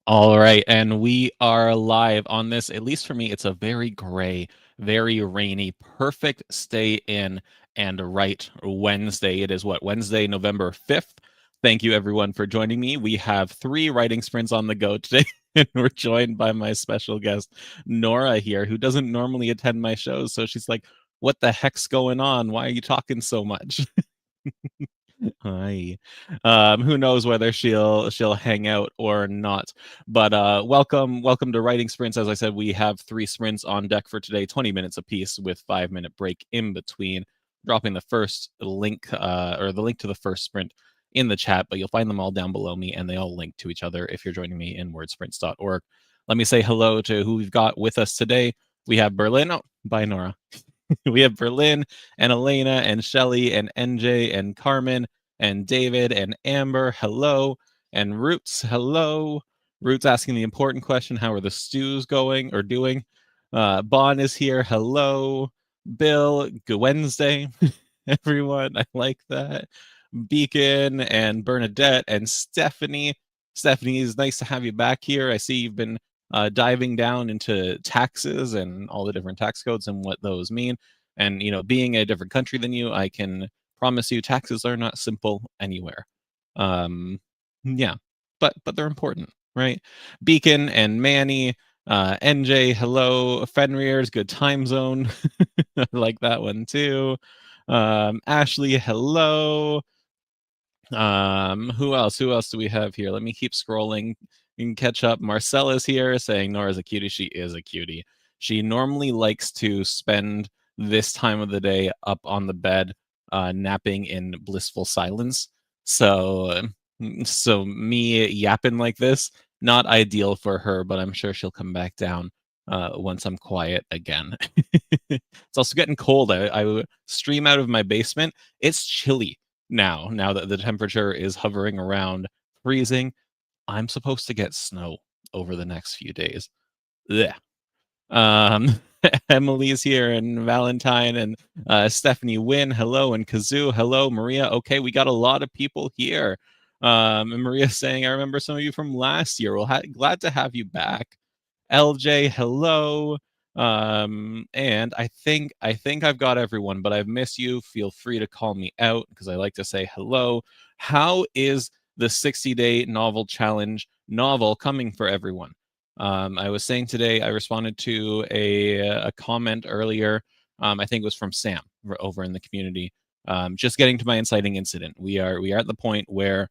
All right, and we are live on this. At least for me, it's a very gray, very rainy, perfect stay in and right Wednesday. It is what, Wednesday, November 5th. Thank you, everyone, for joining me. We have three writing sprints on the go today, and we're joined by my special guest, Nora, here, who doesn't normally attend my shows. So she's like, what the heck's going on? Why are you talking so much? Hi. Who knows whether she'll hang out or not. But welcome to writing sprints. As I said, we have three sprints on deck for today, 20 minutes apiece with 5-minute break in between. Dropping the first link or the link to the first sprint in the chat, but you'll find them all down below me and they all link to each other if you're joining me in wordsprints.org. Let me say hello to who we've got with us today. We have Berlin. Oh, bye, Nora. We have Berlin and Elena and Shelly and NJ and Carmen and David and Amber. Hello. And Roots. Hello. Roots asking the important question: how are the stews going or doing? Bon is here. Hello. Bill. Good Wednesday, everyone. I like that. Beacon and Bernadette and Stephanie. Stephanie, it's nice to have you back here. I see you've been diving down into taxes and all the different tax codes and what those mean. And being a different country than you, I can promise you taxes are not simple anywhere. Yeah, but they're important, right? Beacon and Manny, NJ, hello. Fenrir's good time zone. I like that one too. Ashley, hello. Who else do we have here? Let me keep scrolling and catch up. Marcella's here saying Nora's a cutie. She is a cutie. She normally likes to spend this time of the day up on the bed, napping in blissful silence. So me yapping like this, not ideal for her, but I'm sure she'll come back down once I'm quiet again. It's also getting cold. I stream out of my basement. It's chilly now that the temperature is hovering around freezing. I'm supposed to get snow over the next few days. Yeah. Emily's here and Valentine and Stephanie Wynn, hello, and Kazoo, hello, Maria. Okay, we got a lot of people here. And Maria saying, I remember some of you from last year. Well, glad to have you back. LJ, hello. And I think I've got everyone, but I've missed you. Feel free to call me out because I like to say hello. How is the 60-day novel challenge novel coming for everyone? I was saying today I responded to a comment earlier. I think it was from Sam over in the community. Just getting to my inciting incident. We are at the point where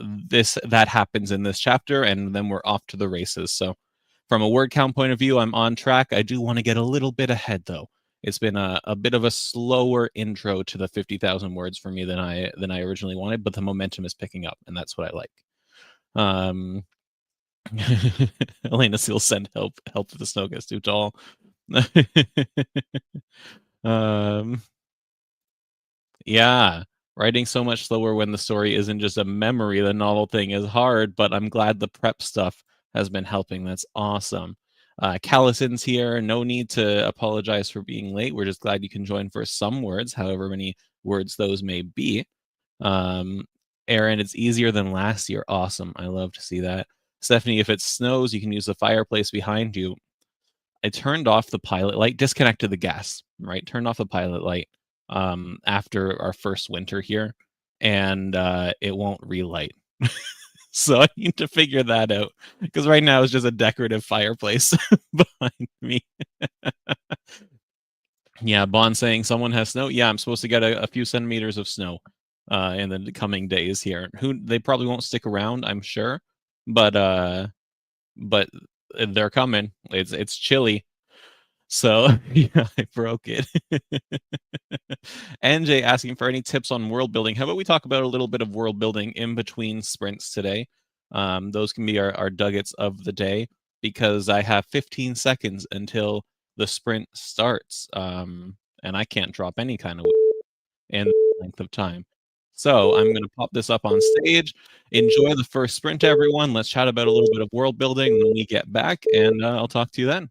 that happens in this chapter, and then we're off to the races. So from a word count point of view, I'm on track. I do want to get a little bit ahead, though. It's been a bit of a slower intro to the 50,000 words for me than I originally wanted, but the momentum is picking up, and that's what I like. Elena still send help if the snow gets too tall. um, yeah, writing so much slower when the story isn't just a memory. The novel thing is hard, but I'm glad the prep stuff has been helping. That's awesome. Callison's here. No need to apologize for being late. We're just glad you can join for some words, however many words those may be. Aaron, it's easier than last year. Awesome. I love to see that. Stephanie, if it snows, you can use the fireplace behind you. I turned off the pilot light, disconnected the gas, right? Turned off the pilot light after our first winter here, and it won't relight. So I need to figure that out because right now it's just a decorative fireplace behind me. Yeah, Bond saying someone has snow. Yeah, I'm supposed to get a few centimeters of snow in the coming days here. Who they probably won't stick around, I'm sure, but but they're coming. It's chilly. So yeah, I broke it. NJ asking for any tips on world building. How about we talk about a little bit of world building in between sprints today? Those can be our nuggets of the day because I have 15 seconds until the sprint starts, and I can't drop any kind of in length of time. So I'm going to pop this up on stage. Enjoy the first sprint, everyone. Let's chat about a little bit of world building when we get back, and I'll talk to you then.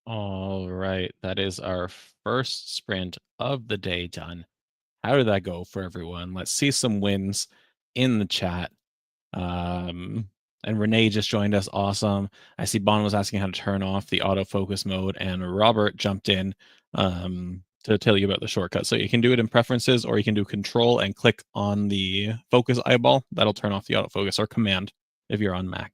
All right, that is our first sprint of the day done. How did that go for everyone? Let's see some wins in the chat. Um, and Renee just joined us. Awesome. I see Bon was asking how to turn off the autofocus mode, and Robert jumped in to tell you about the shortcut. So you can do it in preferences, or you can do control and click on the focus eyeball. That'll turn off the autofocus, or command if you're on Mac.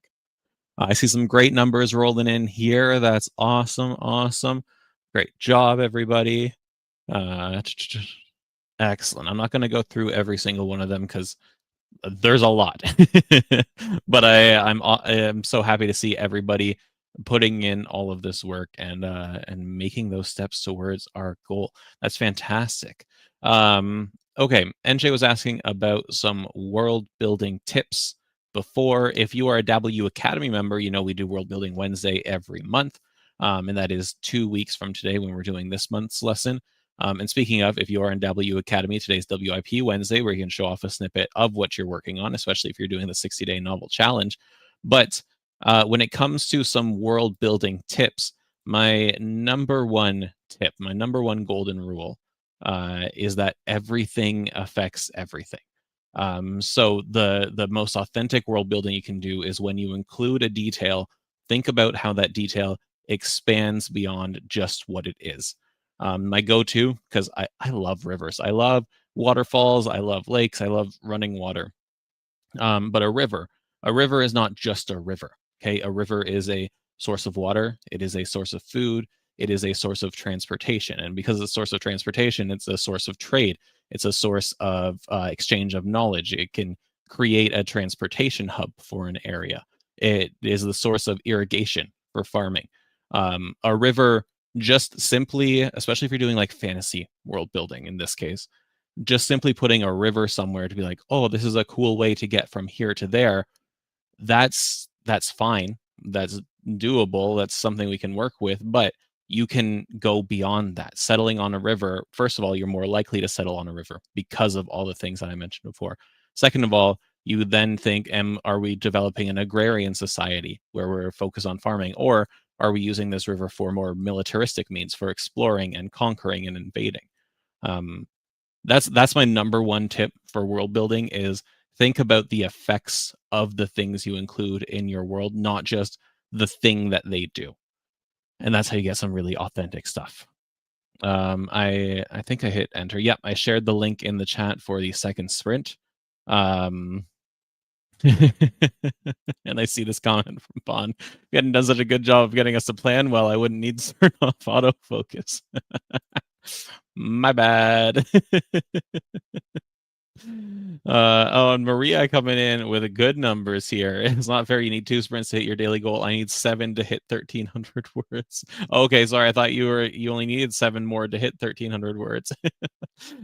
I see some great numbers rolling in here. That's awesome. Awesome. Great job, everybody. Excellent. I'm not going to go through every single one of them because there's a lot. But I'm so happy to see everybody putting in all of this work and making those steps towards our goal. That's fantastic. Okay, NJ was asking about some world building tips before. If you are a W Academy member, you know we do World Building Wednesday every month. And that is 2 weeks from today when we're doing this month's lesson. And speaking of, if you are in W Academy, today's WIP Wednesday, where you can show off a snippet of what you're working on, especially if you're doing the 60-day novel challenge. But when it comes to some world building tips, my number one tip, my number one golden rule is that everything affects everything. So the most authentic world building you can do is when you include a detail, think about how that detail expands beyond just what it is. My go-to, because I love rivers. I love waterfalls. I love lakes. I love running water. But a river is not just a river. Okay. A river is a source of water. It is a source of food. It is a source of transportation. And because it's a source of transportation, it's a source of trade. It's a source of exchange of knowledge. It can create a transportation hub for an area. It is the source of irrigation for farming. A river, just simply, especially if you're doing like fantasy world building in this case, just simply putting a river somewhere to be like, oh, this is a cool way to get from here to there, that's fine. That's doable. That's something we can work with. But you can go beyond that. Settling on a river, first of all, you're more likely to settle on a river because of all the things that I mentioned before. Second of all, you then think, are we developing an agrarian society where we're focused on farming? Or are we using this river for more militaristic means, for exploring and conquering and invading? That's my number one tip for world building is think about the effects of the things you include in your world, not just the thing that they do. And that's how you get some really authentic stuff. I think I hit enter. Yep, I shared the link in the chat for the second sprint. And I see this comment from Bon. You hadn't done such a good job of getting us a plan. Well, I wouldn't need to turn off autofocus. My bad. And Maria coming in with good numbers here. It's not fair. You need 2 sprints to hit your daily goal. I need 7 to hit 1,300 words. Okay, sorry. I thought you only needed 7 more to hit 1,300 words.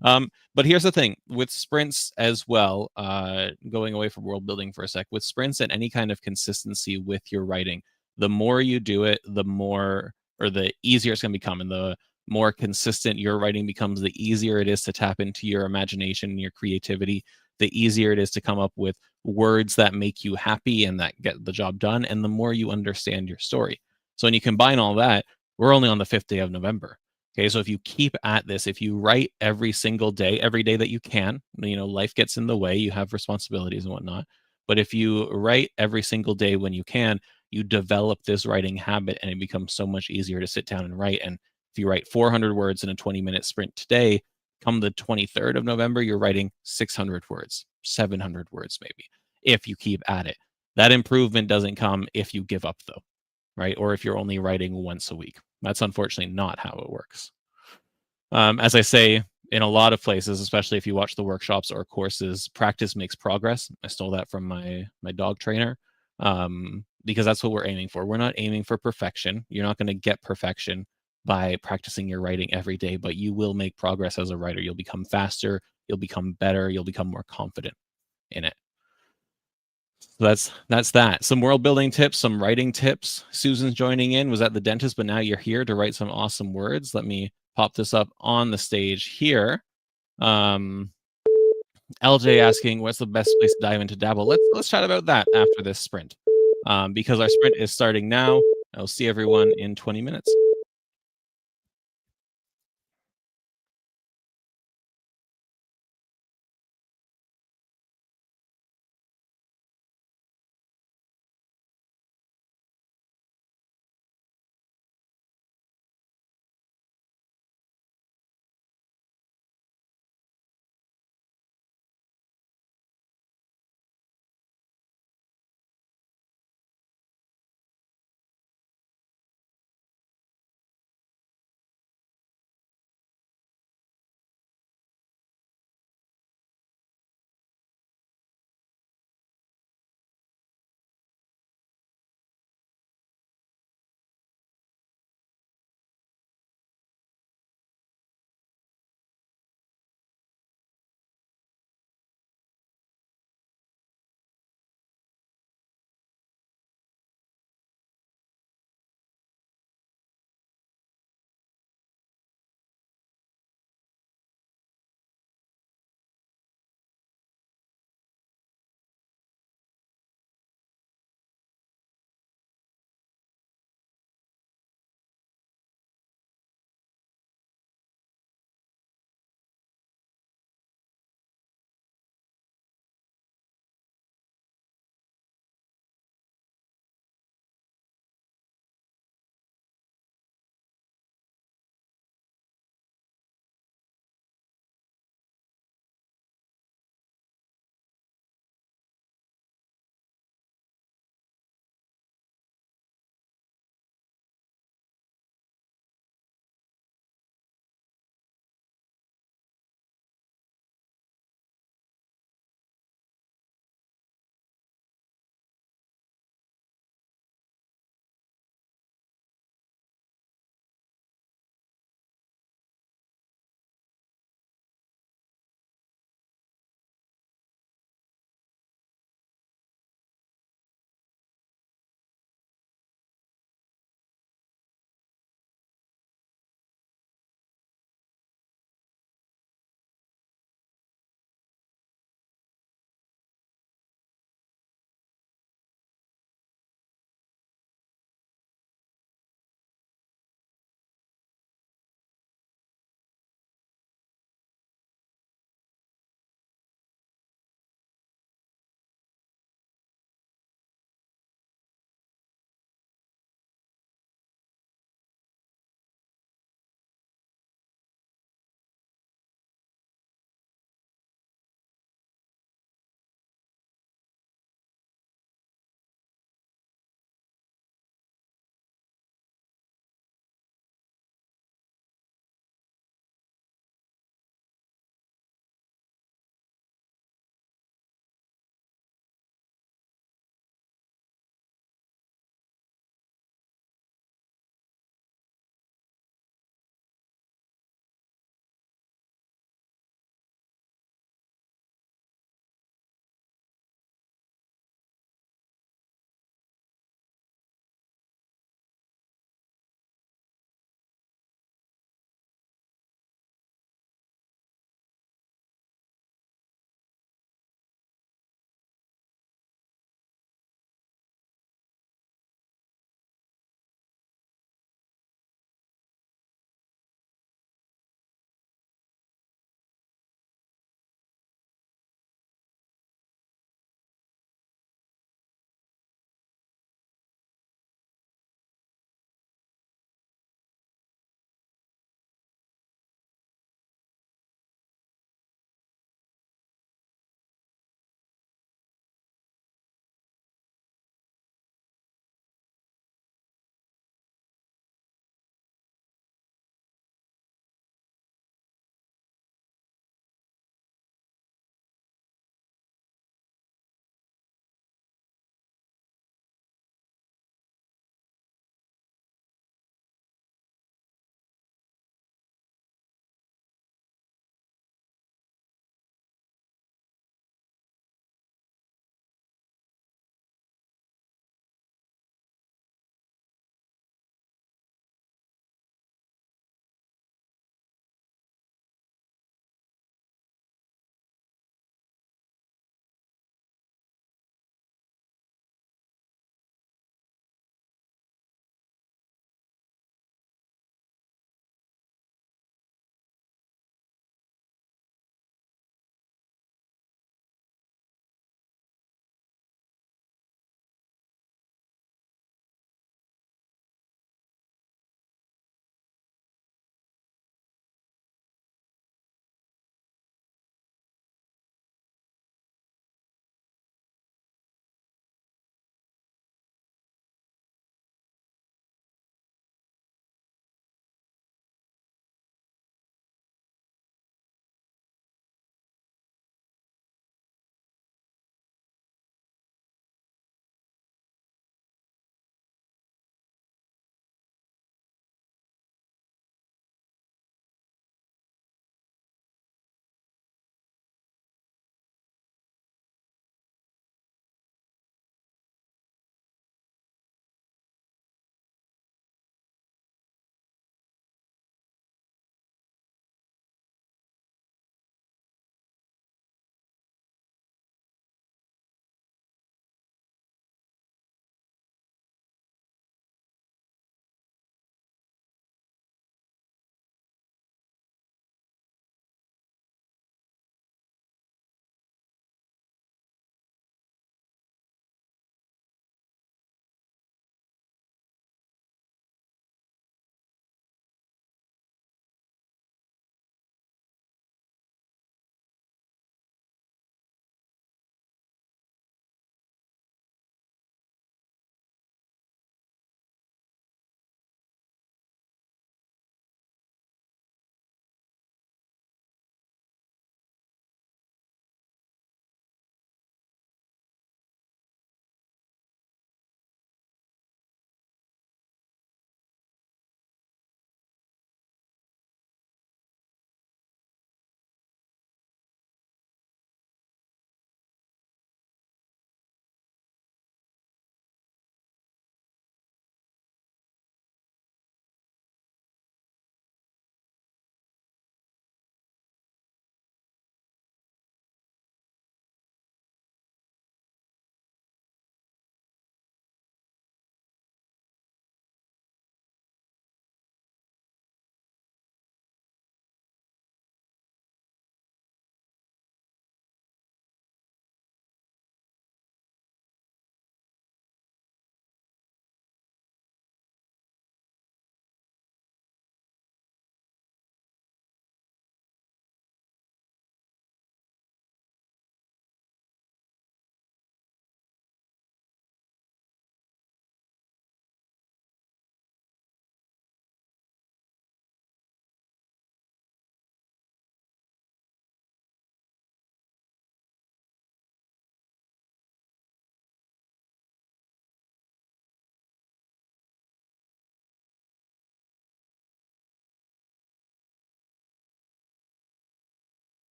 But here's the thing with sprints as well. Going away from world building for a sec, with sprints and any kind of consistency with your writing, the more you do it, the more or the easier it's going to become, and the more consistent your writing becomes, the easier it is to tap into your imagination and your creativity, the easier it is to come up with words that make you happy and that get the job done, and the more you understand your story. So when you combine all that, we're only on the 5th day of November. Okay, so if you keep at this, if you write every single day, every day that you can, life gets in the way, you have responsibilities and whatnot. But if you write every single day when you can, you develop this writing habit and it becomes so much easier to sit down and write. And if you write 400 words in a 20-minute sprint today, come the 23rd of November, you're writing 600 words, 700 words maybe, if you keep at it. That improvement doesn't come if you give up, though, right? Or if you're only writing once a week. That's unfortunately not how it works. As I say, in a lot of places, especially if you watch the workshops or courses, practice makes progress. I stole that from my dog trainer because that's what we're aiming for. We're not aiming for perfection. You're not going to get perfection by practicing your writing every day, but you will make progress as a writer. You'll become faster, you'll become better, you'll become more confident in it. So that's that. Some world building tips, some writing tips. Susan's joining in, was at the dentist, but now you're here to write some awesome words. Let me pop this up on the stage here. LJ asking, what's the best place to dive into Dabble? Let's chat about that after this sprint, because our sprint is starting now. I'll see everyone in 20 minutes.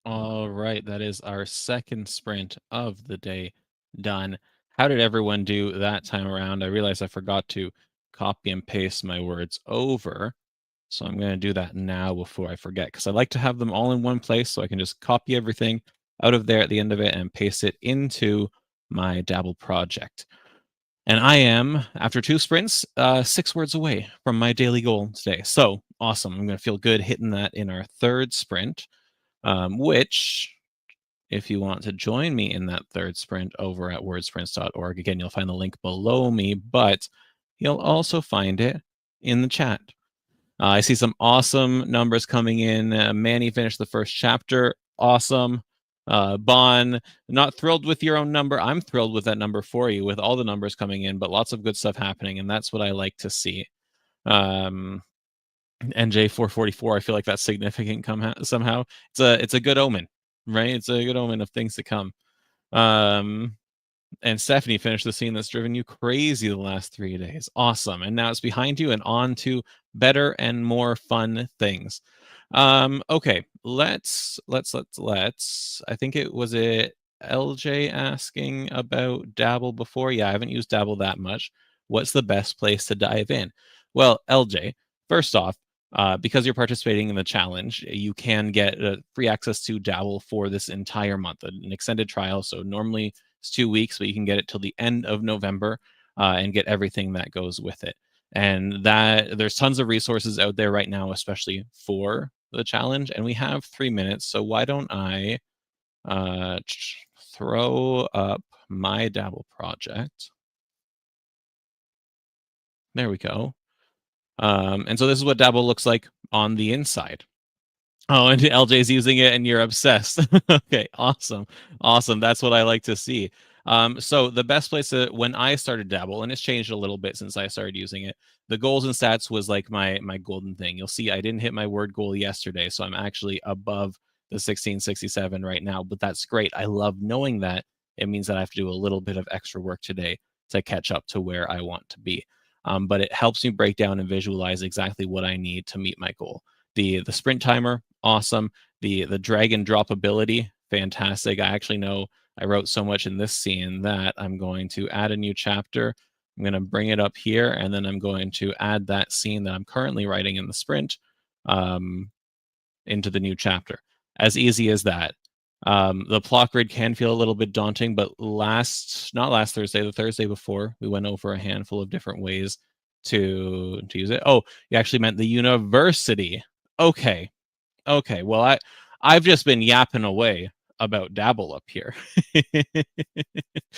All right, that is our second sprint of the day done. How did everyone do that time around? I realized I forgot to copy and paste my words over. So I'm going to do that now before I forget, because I like to have them all in one place so I can just copy everything out of there at the end of it and paste it into my Dabble project. And I am, after 2 sprints, 6 words away from my daily goal today. So awesome. I'm going to feel good hitting that in our third sprint, which, if you want to join me in that third sprint over at wordsprints.org, again, you'll find the link below me, but you'll also find it in the chat. I see some awesome numbers coming in. Manny finished the first chapter. Awesome. Bon, not thrilled with your own number. I'm thrilled with that number for you, with all the numbers coming in, but lots of good stuff happening, and that's what I like to see. NJ444, I feel like that's significant somehow. It's a good omen, right? It's a good omen of things to come. And Stephanie finished the scene that's driven you crazy the last 3 days. Awesome. And now it's behind you and on to better and more fun things. Okay, let's I think it LJ asking about Dabble before. Yeah, I haven't used Dabble that much. What's the best place to dive in? Well, LJ, first off, because you're participating in the challenge, you can get free access to Dabble for this entire month, an extended trial. So normally it's 2 weeks, but you can get it till the end of November and get everything that goes with it. And that there's tons of resources out there right now, especially for the challenge. And we have 3 minutes, so why don't I throw up my Dabble project? There we go. And so this is what Dabble looks like on the inside. Oh, and LJ's using it and you're obsessed. Okay, awesome. Awesome. That's what I like to see. So the best place when I started Dabble, and it's changed a little bit since I started using it, the goals and stats was like my golden thing. You'll see I didn't hit my word goal yesterday, so I'm actually above the 1667 right now, but that's great. I love knowing that. It means that I have to do a little bit of extra work today to catch up to where I want to be. But it helps me break down and visualize exactly what I need to meet my goal. The sprint timer, awesome. The drag and drop ability, fantastic. I actually know I wrote so much in this scene that I'm going to add a new chapter. I'm going to bring it up here, and then I'm going to add that scene that I'm currently writing in the sprint into the new chapter. As easy as that. The plot grid can feel a little bit daunting, but not last Thursday, the Thursday before, we went over a handful of different ways to use it. Oh, you actually meant the university. Okay. Okay. Well, I've just been yapping away about Dabble up here.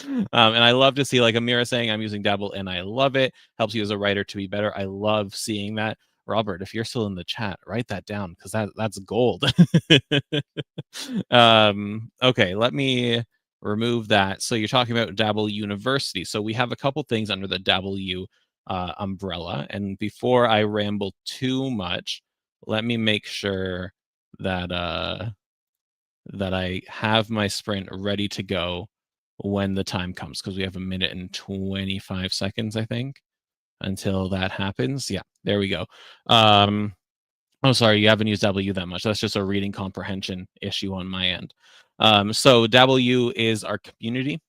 And I love to see, like Amira saying, I'm using Dabble and I love it. Helps you as a writer to be better. I love seeing that. Robert, if you're still in the chat, write that down because that's gold. Okay, let me remove that. So you're talking about Dabble University. So we have a couple things under the Dabble U umbrella. And before I ramble too much, let me make sure that that I have my sprint ready to go when the time comes, because we have 1 minute and 25 seconds, I think, until that happens. Yeah, there we go. Oh, sorry, you haven't used W that much. That's just a reading comprehension issue on my end. So W is our community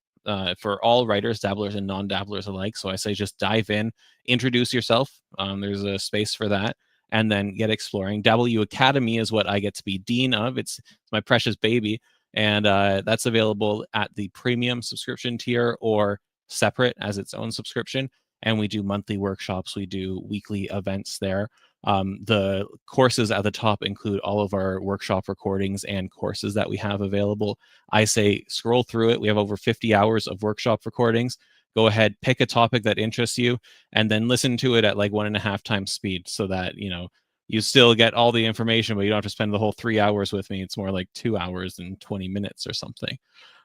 for all writers, dabblers, and non-dabblers alike. So I say just dive in, introduce yourself. There's a space for that, and then get exploring. W Academy is what I get to be dean of. It's my precious baby, and that's available at the premium subscription tier or separate as its own subscription. And we do monthly workshops. We do weekly events there. The courses at the top include all of our workshop recordings and courses that we have available. I say scroll through it. We have over 50 hours of workshop recordings. Go ahead, pick a topic that interests you, and then listen to it at like 1.5 times speed so that, you still get all the information, but you don't have to spend the whole 3 hours with me. It's more like 2 hours and 20 minutes or something.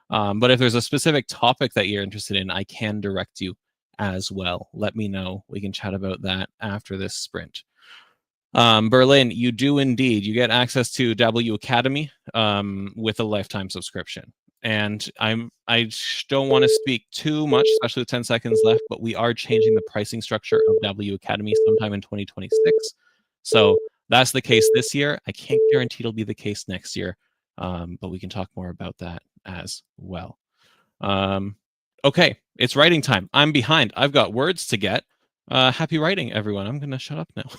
But if there's a specific topic that you're interested in, I can direct you as well. Let me know. We can chat about that after this sprint. Berlin, you do indeed. You get access to W Academy with a lifetime subscription. And I don't want to speak too much, especially with 10 seconds left, but we are changing the pricing structure of W Academy sometime in 2026. So that's the case this year. I can't guarantee it'll be the case next year. but we can talk more about that as well. Okay, it's writing time. I'm behind. I've got words to get. Happy writing, everyone. I'm going to shut up now.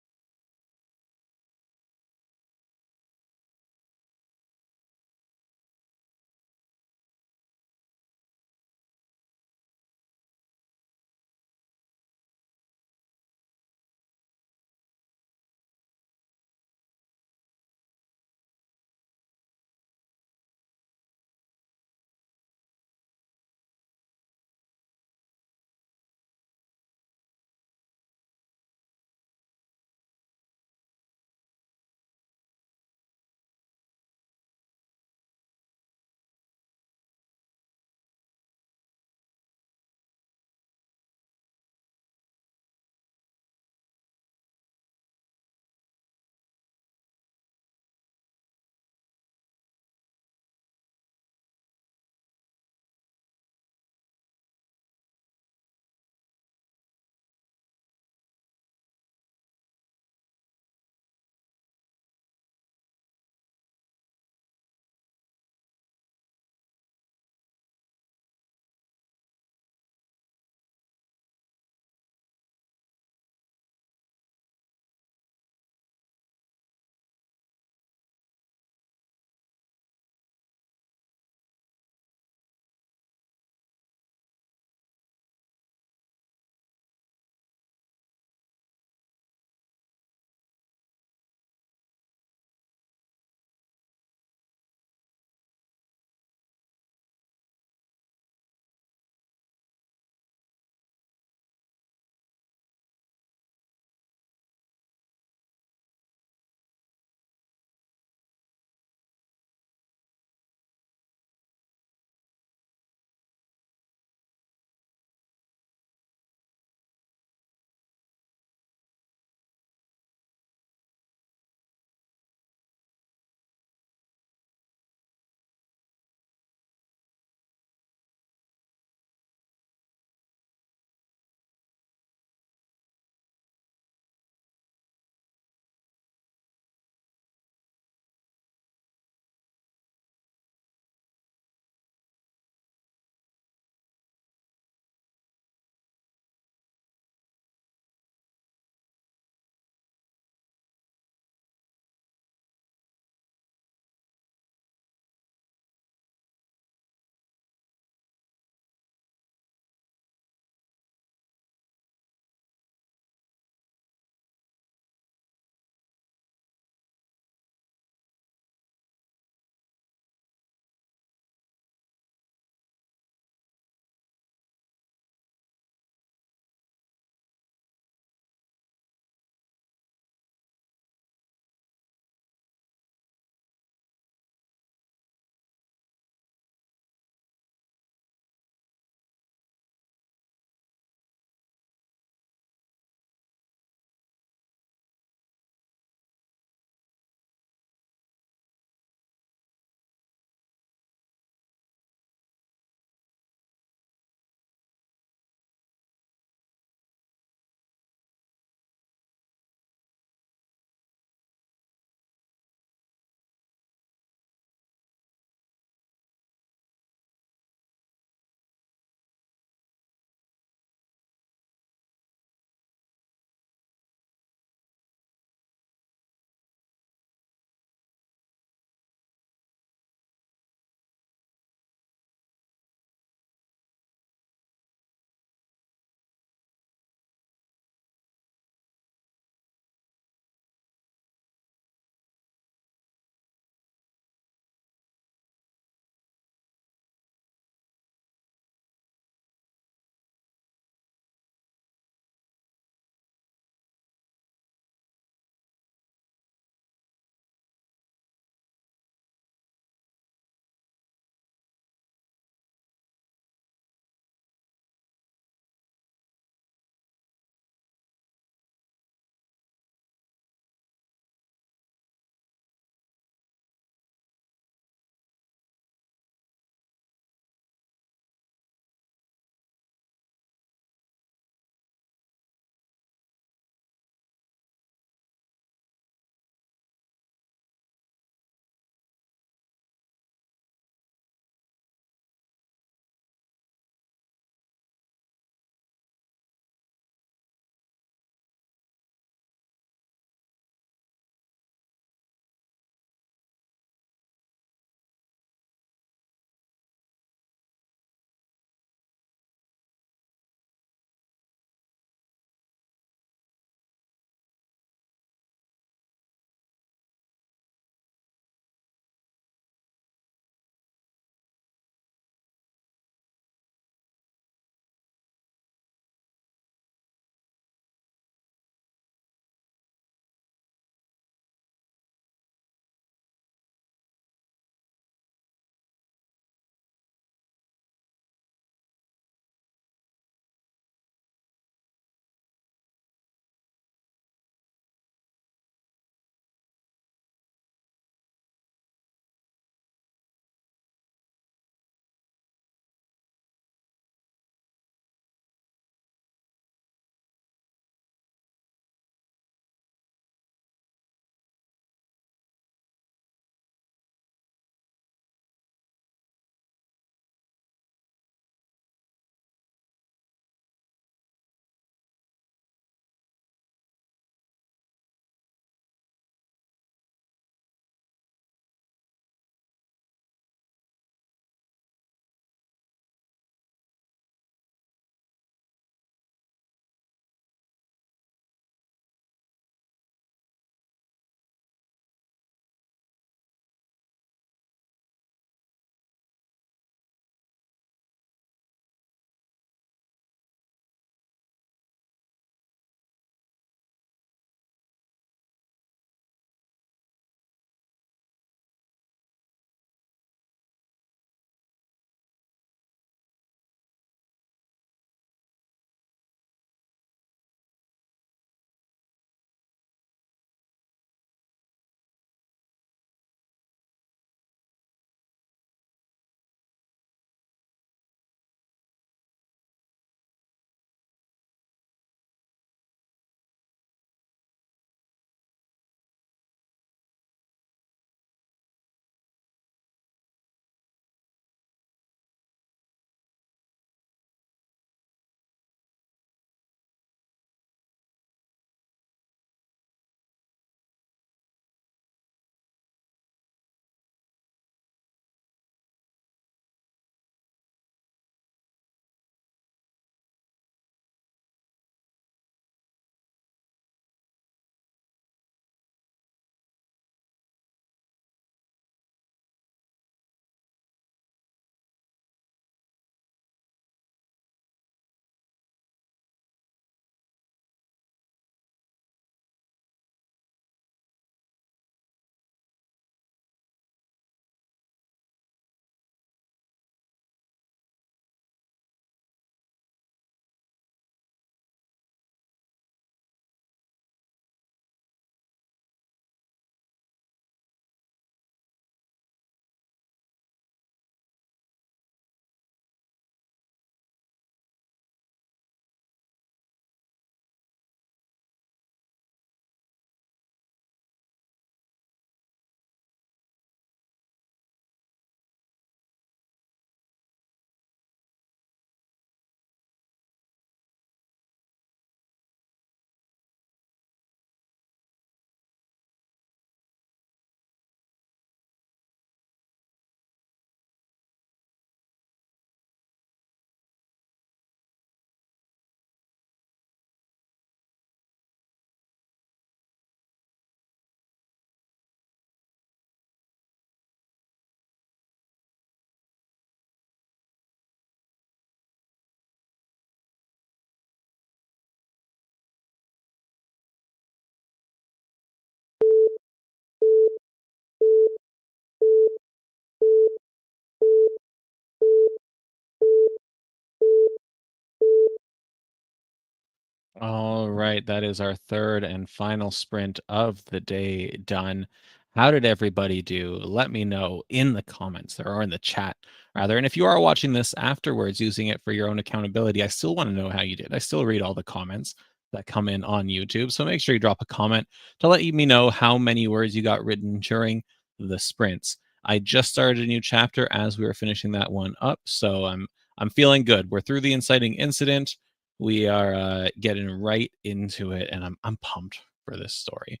All right, that is our third and final sprint of the day done. How did everybody do? Let me know in the comments or in the chat, rather. And if you are watching this afterwards using it for your own accountability, I still want to know how you did. I still read all the comments that come in on YouTube. So make sure you drop a comment to let me know how many words you got written during the sprints. I just started a new chapter as we were finishing that one up. So I'm feeling good. We're through the inciting incident. We are getting right into it, and I'm pumped for this story.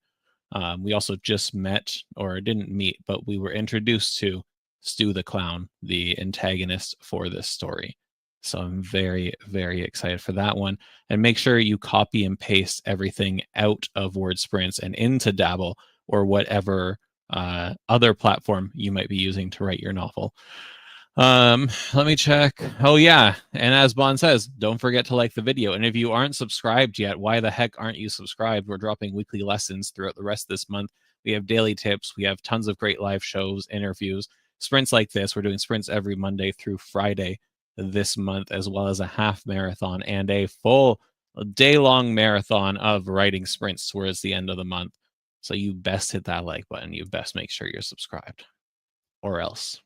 We also just met, or didn't meet, but we were introduced to Stu the Clown, the antagonist for this story. So I'm very, very excited for that one. And make sure you copy and paste everything out of Word Sprints and into Dabble or whatever other platform you might be using to write your novel. Let me check. Oh yeah, and as Bond says, don't forget to like the video. And if you aren't subscribed yet, why the heck aren't you subscribed? We're dropping weekly lessons throughout the rest of this month. We have daily tips. We have tons of great live shows, interviews, sprints like this. We're doing sprints every Monday through Friday this month, as well as a half marathon and a full day-long marathon of writing sprints towards the end of the month. So you best hit that like button. You best make sure you're subscribed, or else.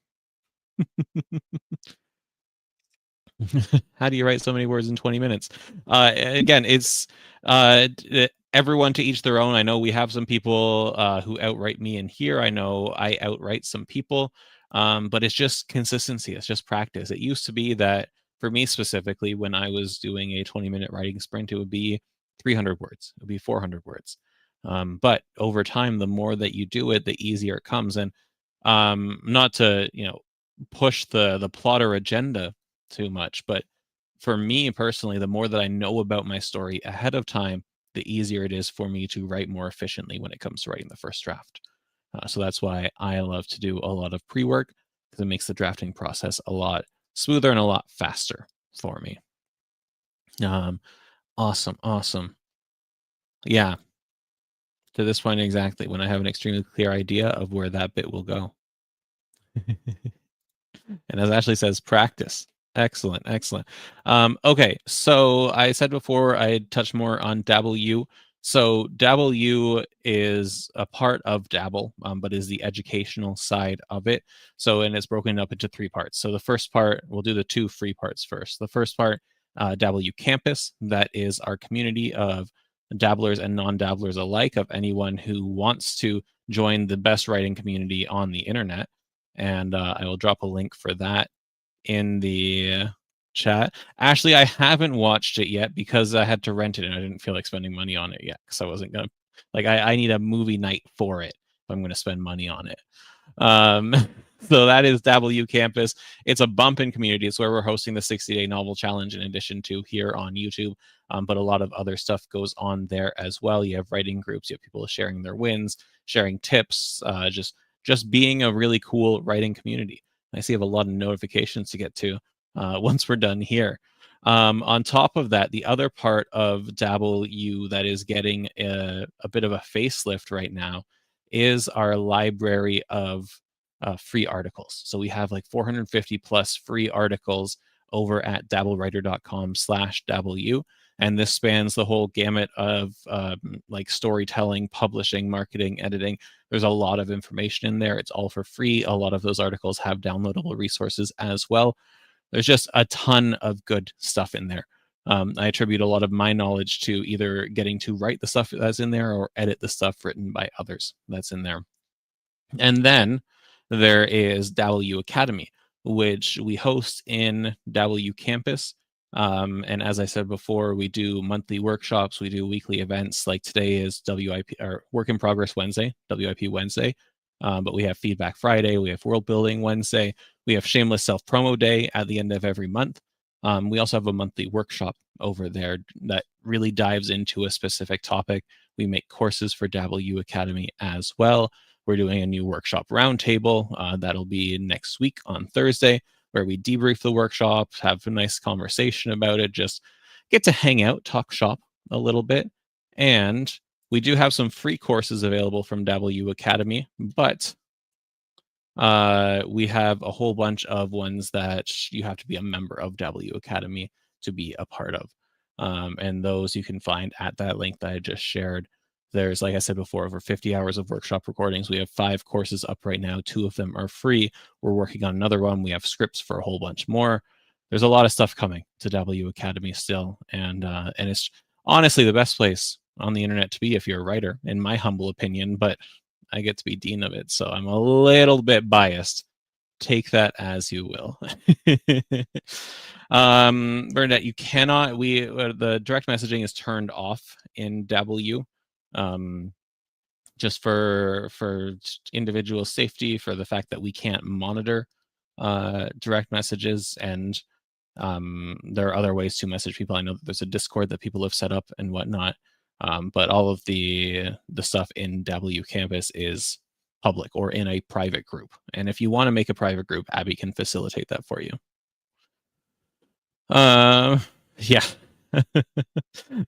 How do you write so many words in 20 minutes? Again, it's everyone to each their own. I know we have some people who outright me in here. I know I outright some people, but it's just consistency. It's just practice. It used to be that for me specifically, when I was doing a 20-minute writing sprint, it would be 300 words. It would be 400 words. But over time, the more that you do it, the easier it comes. And not to push the plotter agenda too much, but for me personally, the more that I know about my story ahead of time, the easier it is for me to write more efficiently when it comes to writing the first draft. So that's why I love to do a lot of pre-work, because it makes the drafting process a lot smoother and a lot faster for me. Awesome. Yeah, to this point exactly, when I have an extremely clear idea of where that bit will go. And as Ashley says, practice. Excellent. Okay, so I said before I'd touch more on Dabble U. So Dabble U is a part of Dabble, but is the educational side of it. So, and it's broken up into 3 parts. So the first part, we'll do the 2 free parts first. The first part, Dabble U Campus, that is our community of dabblers and non-dabblers alike, of anyone who wants to join the best writing community on the internet. And I will drop a link for that in the chat. Ashley, I haven't watched it yet because I had to rent it and I didn't feel like spending money on it yet, because I wasn't gonna, like, I need a movie night for it if I'm gonna spend money on it. So that is W Campus. It's a bump in community. It's where we're hosting the 60-day novel challenge in addition to here on YouTube. But a lot of other stuff goes on there as well. You have writing groups, you have people sharing their wins, sharing tips, just being a really cool writing community. I see I have a lot of notifications to get to once we're done here. On top of that, the other part of Dabble U that is getting a bit of a facelift right now is our library of free articles. So we have like 450 plus free articles over at dabblewriter.com/dabbleu. And this spans the whole gamut of like storytelling, publishing, marketing, editing. There's a lot of information in there. It's all for free. A lot of those articles have downloadable resources as well. There's just a ton of good stuff in there. I attribute a lot of my knowledge to either getting to write the stuff that's in there or edit the stuff written by others that's in there. And then there is Dabble U Academy, which we host in Dabble U Campus. And as I said before, we do monthly workshops, we do weekly events. Like today is WIP, or Work in Progress Wednesday, WIP Wednesday. But we have Feedback Friday, we have World Building Wednesday, we have Shameless Self Promo Day at the end of every month. We also have a monthly workshop over there that really dives into a specific topic. We make courses for Dabble U Academy as well. We're doing a new workshop roundtable that'll be next week on Thursday, where we debrief the workshop, have a nice conversation about it, just get to hang out, talk shop a little bit. And we do have some free courses available from Dabble U Academy, but we have a whole bunch of ones that you have to be a member of Dabble U Academy to be a part of. And those you can find at that link that I just shared. There's, like I said before, over 50 hours of workshop recordings. We have 5 courses up right now. 2 of them are free. We're working on another one. We have scripts for a whole bunch more. There's a lot of stuff coming to W Academy still, and it's honestly the best place on the internet to be if you're a writer, in my humble opinion. But I get to be dean of it, so I'm a little bit biased. Take that as you will. Bernadette, you cannot. The direct messaging is turned off in W. Just for individual safety, for the fact that we can't monitor direct messages, and there are other ways to message people. I know that there's a Discord that people have set up and whatnot, but all of the stuff in W Campus is public or in a private group. And if you want to make a private group, Abby can facilitate that for you. Yeah.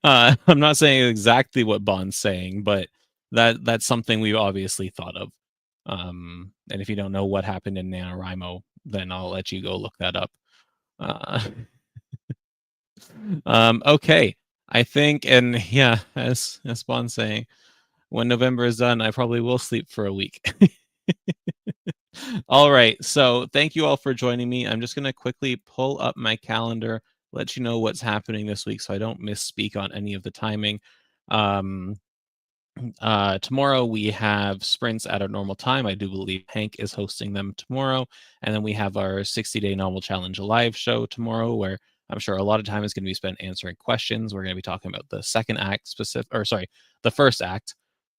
I'm not saying exactly what Bond's saying, but that's something we've obviously thought of. And if you don't know what happened in NaNoWriMo, then I'll let you go look that up. Okay. I think, and yeah, as Bond's saying, when November is done, I probably will sleep for a week. All right. So thank you all for joining me. I'm just going to quickly pull up my calendar, let you know what's happening this week so I don't misspeak on any of the timing. Tomorrow we have sprints at our normal time. I do believe Hank is hosting them tomorrow. And then we have our 60-day novel challenge live show tomorrow, where I'm sure a lot of time is going to be spent answering questions. We're going to be talking about the second act the first act.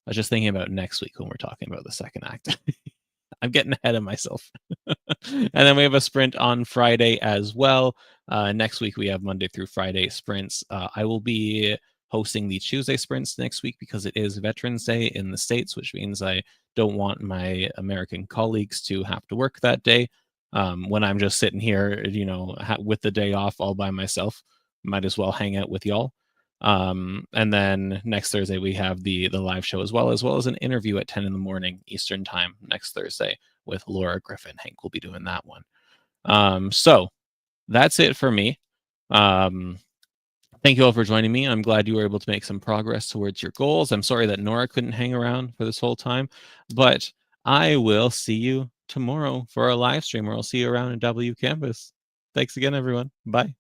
I was just thinking about next week when we're talking about the second act. I'm getting ahead of myself. And then we have a sprint on Friday as well. Next week we have Monday through Friday sprints. I will be hosting the Tuesday sprints next week because it is Veterans Day in the States, which means I don't want my American colleagues to have to work that day. When I'm just sitting here, with the day off all by myself, might as well hang out with y'all. And then next Thursday we have the live show as well as an interview at 10 in the morning Eastern time next Thursday with Laura Griffin. Hank will be doing that one. So that's it for me. Thank you all for joining me. I'm glad you were able to make some progress towards your goals. I'm sorry that Nora couldn't hang around for this whole time, but I will see you tomorrow for our live stream, or I'll see you around in W Campus. Thanks again, everyone. Bye.